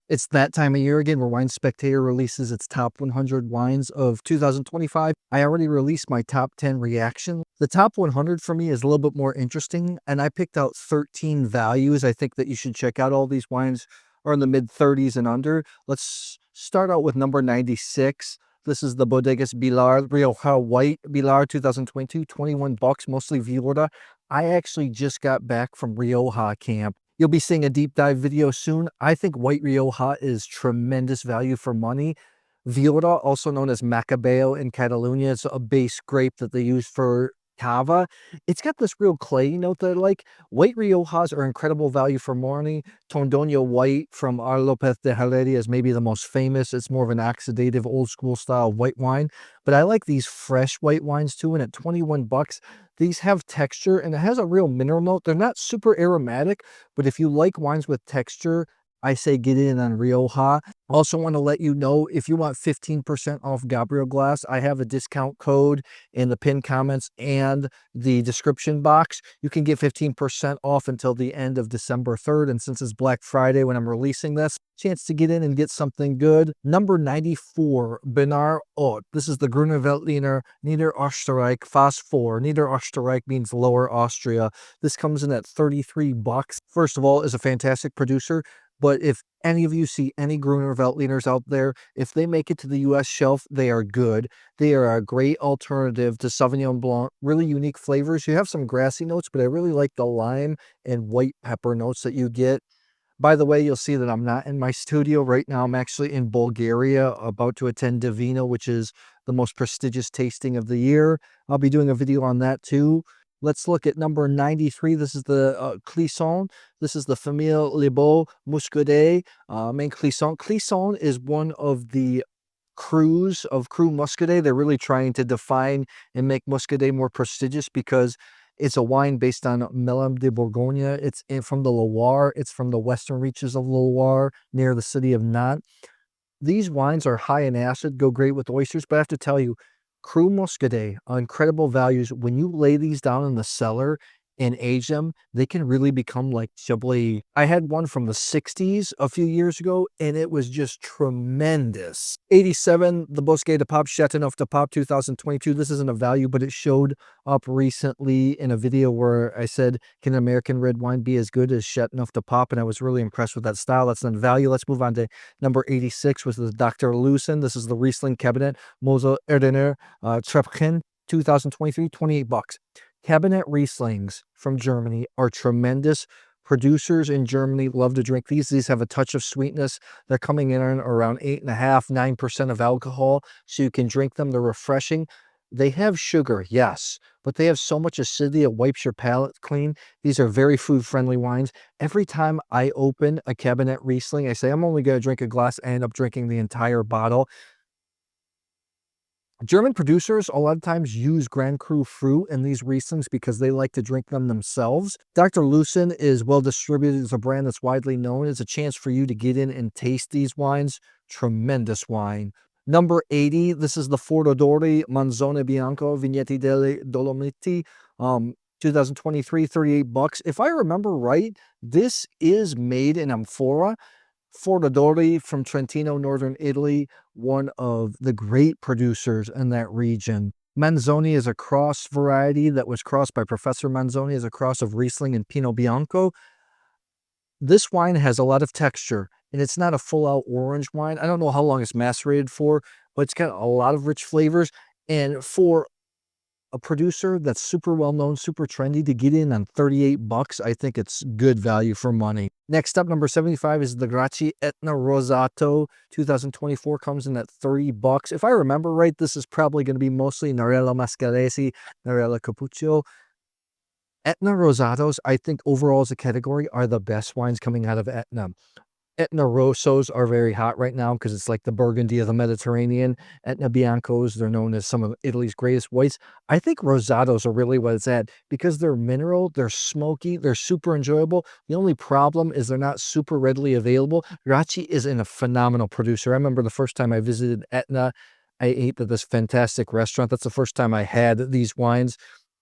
It's that time of year again where Wine Spectator releases its top 100 wines of 2025. I already released my top 10 reaction. The top 100 for me is a little bit more interesting, and I picked out 13 values. I think that you should check out. All these wines are in the mid 30s and under. Let's start out with number 96. This is the Bodegas Pilar Rioja White Pilar 2022, 21 bucks, mostly Viura. I actually just got back from Rioja camp. You'll be seeing a deep dive video soon. I think White Rioja is tremendous value for money. Viura, also known as Macabeo in Catalonia, it's a base grape that they use for cava. It's got this real clay note that I like. White Riojas are incredible value for money. Tondoño White from R. Lopez de Heredia is maybe the most famous. It's more of an oxidative, old school style white wine. But I like these fresh white wines too. And at 21 bucks, these have texture and it has a real mineral note. They're not super aromatic, but if you like wines with texture, I say get in on Rioja. Also want to let you know, if you want 15% off Gabriel Glass, I have a discount code in the pinned comments and the description box. You can get 15% off until the end of December 3rd. And since it's Black Friday when I'm releasing this, chance to get in and get something good. Number 94, Benar Haut. This is the Gruner Veltliner Niederösterreich Phase 4. Niederösterreich means Lower Austria. This comes in at 33 bucks. First of all, is a fantastic producer. But if any of you see any Gruner Veltliners out there, if they make it to the US shelf, they are good. They are a great alternative to Sauvignon Blanc. Really unique flavors. You have some grassy notes, but I really like the lime and white pepper notes that you get. By the way, you'll see that I'm not in my studio right now. I'm actually in Bulgaria, about to attend Divino, which is the most prestigious tasting of the year. I'll be doing a video on that too. Let's look at number 93. This is the Clisson. This is the Famille Libaud Muscadet main Clisson. Clisson is one of the crus of Cru Muscadet. They're really trying to define and make Muscadet more prestigious because it's a wine based on Melon de Bourgogne. It's from the Loire. It's from the western reaches of Loire near the city of Nantes. These wines are high in acid, go great with oysters, but I have to tell you, Cru Muscadet, incredible values. When you lay these down in the cellar and age them, they can really become like Chablis. I had one from the 60s a few years ago, and it was just tremendous. 87, the Bosquet de Pop, Chateauneuf de Pop 2022. This isn't a value, but it showed up recently in a video where I said, can an American red wine be as good as Chateauneuf de Pop? And I was really impressed with that style. That's not value. Let's move on to number 86, which is Dr. Lucen. This is the Riesling Cabinet Mosel Erdener Treppchen 2023, 28 bucks. Cabinet Rieslings from Germany are tremendous. Producers in Germany love to drink these. These have a touch of sweetness. They're coming in around 8.5%, 9% of alcohol, so you can drink them. They're refreshing. They have sugar, yes, but they have so much acidity it wipes your palate clean. These are very food-friendly wines. Every time I open a Cabinet Riesling, I say, I'm only going to drink a glass. I end up drinking the entire bottle. German producers a lot of times use Grand Cru fruit in these Rieslings because they like to drink them themselves. Dr. Lucen is well distributed as a brand that's widely known. It's a chance for you to get in and taste these wines. Tremendous wine. Number 80, this is the Fordodori Manzone Bianco Vigneti delle Dolomiti 2023, 38 bucks. If I remember right, this is made in amphora. Fordodori from Trentino, northern Italy, one of the great producers in that region. Manzoni is a cross variety that was crossed by Professor Manzoni as a cross of Riesling and Pinot Bianco. This wine has a lot of texture, and it's not a full-out orange wine. I don't know how long it's macerated for, but it's got a lot of rich flavors. And for a producer that's super well known, super trendy, to get in on 38 bucks, I think it's good value for money. Next up, number 75 is the Gracchi Etna Rosato 2024, comes in at 30 bucks. If I remember right, this is probably going to be mostly Narella Mascaresi, Narella Cappuccio. Etna Rosatos, I think overall as a category, are the best wines coming out of Etna. Etna Rossos are very hot right now because it's like the Burgundy of the Mediterranean. Etna Biancos, they're known as some of Italy's greatest whites. I think Rosatos are really what it's at because they're mineral, they're smoky, they're super enjoyable. The only problem is they're not super readily available. Gracchi is a phenomenal producer. I remember the first time I visited Etna, I ate at this fantastic restaurant. That's the first time I had these wines.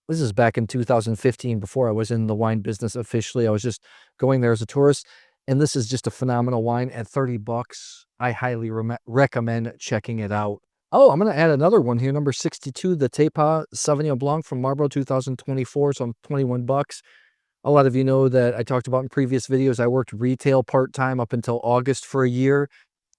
This is back in 2015 before I was in the wine business officially. I was just going there as a tourist. And this is just a phenomenal wine at 30 bucks. I highly recommend checking it out. Oh, I'm going to add another one here, number 62, the Tepa Sauvignon Blanc from Marlborough 2024, so 21 bucks. A lot of you know that I talked about in previous videos, I worked retail part-time up until August for a year,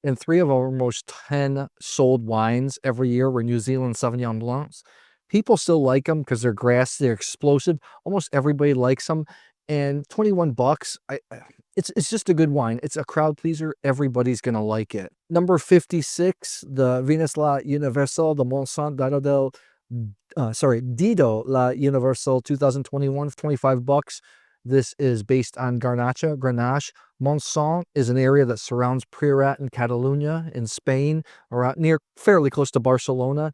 and 3 of our almost 10 sold wines every year were New Zealand Sauvignon Blancs. People still like them because they're grassy, they're explosive. Almost everybody likes them, and 21 bucks, it's just a good wine. It's a crowd pleaser. Everybody's gonna like it. Number 56, the Venus La Universal, the Monsant Dido La Universal 2021 for 25 bucks. This is based on Grenache. Monsant is an area that surrounds Priorat in Catalonia in Spain, around near fairly close to Barcelona.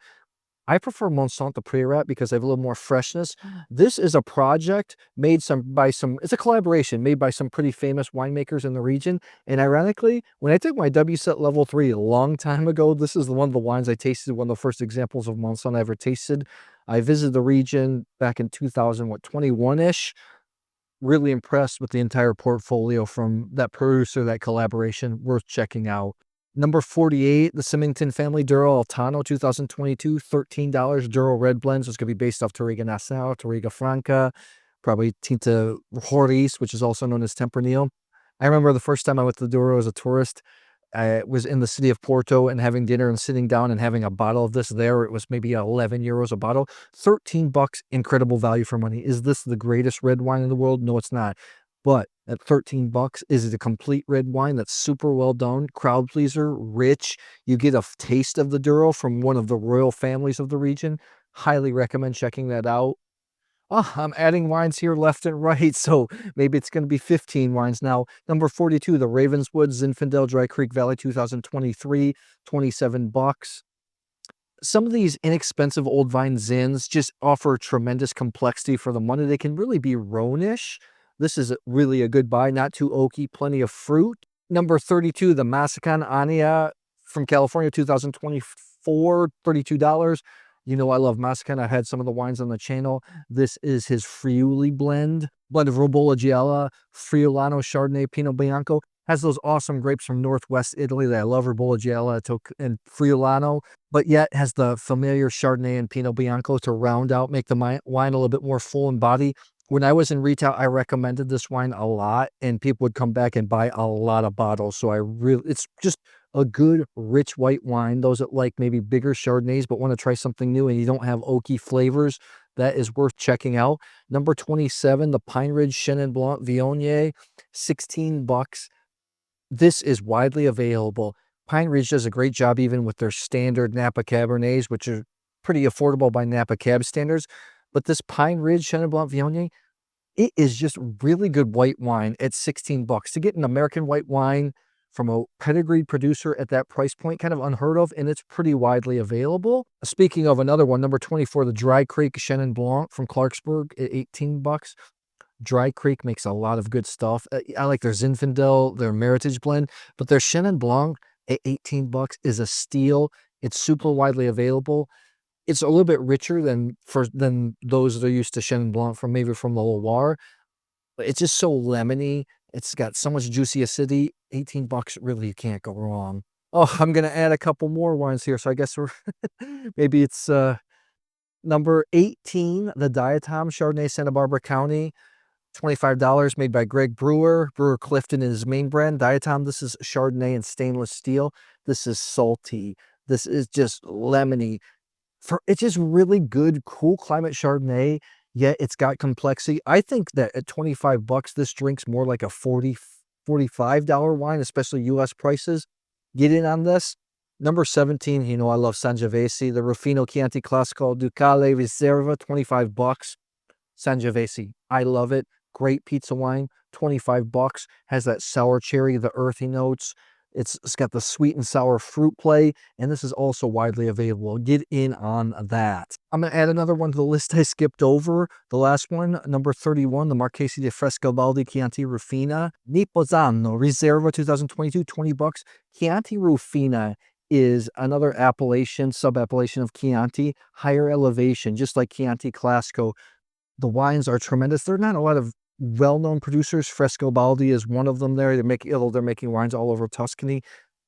I prefer Monsant to Priorat because they have a little more freshness. This is a project made it's a collaboration made by some pretty famous winemakers in the region. And ironically, when I took my WSET level 3 a long time ago, this is one of the wines I tasted, one of the first examples of Monsant I ever tasted. I visited the region back in 2021-ish. Really impressed with the entire portfolio from that producer, that collaboration. Worth checking out. Number 48, the Symington Family Douro Altano 2022, $13. Douro Red Blends. It's going to be based off Touriga Nassau, Touriga Franca, probably Tinta Roriz, which is also known as Tempranillo. I remember the first time I went to the Douro as a tourist, I was in the city of Porto and having dinner and sitting down and having a bottle of this there. It was maybe 11 euros a bottle. 13 bucks, incredible value for money. Is this the greatest red wine in the world? No, it's not. But at 13 bucks, is it a complete red wine that's super well done, crowd pleaser, rich? You get a taste of the Douro from one of the royal families of the region. Highly recommend checking that out. Oh, I'm adding wines here left and right, so maybe it's going to be 15 wines now. Number 42, the Ravenswood Zinfandel Dry Creek Valley 2023, 27 bucks. Some of these inexpensive old vine Zins just offer tremendous complexity for the money. They can really be Rhone-ish. This is really a good buy, not too oaky, plenty of fruit. Number 32, the Masakan Ania from California 2024, $32. You know I love Masakan. I've had some of the wines on the channel. This is his Friuli blend of Robola Gialla, Friulano Chardonnay, Pinot Bianco. Has those awesome grapes from Northwest Italy that I love, Robola Gialla and Friulano, but yet has the familiar Chardonnay and Pinot Bianco to round out, make the wine a little bit more full in body. When I was in retail, I recommended this wine a lot, and people would come back and buy a lot of bottles. So it's just a good, rich white wine. Those that like maybe bigger Chardonnays but want to try something new and you don't have oaky flavors, that is worth checking out. Number 27, the Pine Ridge Chenin Blanc Viognier, 16 bucks. This is widely available. Pine Ridge does a great job even with their standard Napa Cabernets, which are pretty affordable by Napa Cab standards. But this Pine Ridge Chenin Blanc Viognier, it is just really good white wine at 16 bucks. To get an American white wine from a pedigreed producer at that price point, kind of unheard of, and it's pretty widely available. Speaking of another one, number 24, the Dry Creek Chenin Blanc from Clarksburg at 18 bucks. Dry Creek makes a lot of good stuff. I like their Zinfandel, their Meritage blend, but their Chenin Blanc at 18 bucks is a steal. It's super widely available. It's a little bit richer than those that are used to Chenin Blanc from maybe from the Loire. But it's just so lemony. It's got so much juicy acidity. 18 bucks, really, you can't go wrong. Oh, I'm going to add a couple more wines here. So I guess we're maybe it's number 18, the Diatom Chardonnay Santa Barbara County. $25, made by Greg Brewer Clifton is his main brand. Diatom, this is Chardonnay and stainless steel. This is salty. This is just lemony. It's just really good, cool climate Chardonnay, yet it's got complexity. I think that at 25 bucks, this drink's more like a $45 wine, especially US prices. Get in on this. Number 17, you know I love Sangiovese, the Ruffino Chianti Classico Ducale Riserva, 25 bucks. Sangiovese, I love it. Great pizza wine, 25 bucks. Has that sour cherry, the earthy notes. It's got the sweet and sour fruit play, and this is also widely available. Get in on that. I'm going to add another one to the list I skipped over. The last one, number 31, the Marchesi di Frescobaldi Chianti Rufina. Niposano Riserva 2022, 20 bucks. Chianti Rufina is another appellation, sub-appellation of Chianti, higher elevation, just like Chianti Classico. The wines are tremendous. There are not a lot of well-known producers. Frescobaldi is one of them there. They're making wines all over Tuscany.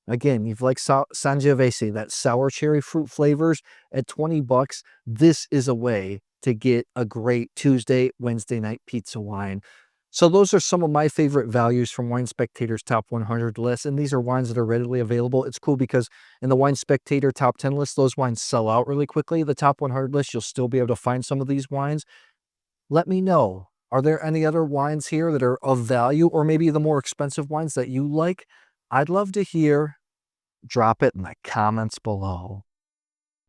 Again, you've like Sangiovese, that sour cherry fruit flavors at 20 bucks. This is a way to get a great Tuesday, Wednesday night pizza wine. So those are some of my favorite values from Wine Spectator's Top 100 list, and these are wines that are readily available. It's cool because in the Wine Spectator Top 10 list, those wines sell out really quickly. The Top 100 list, you'll still be able to find some of these wines. Let me know, are there any other wines here that are of value, or maybe the more expensive wines that you like? I'd love to hear. Drop it in the comments below.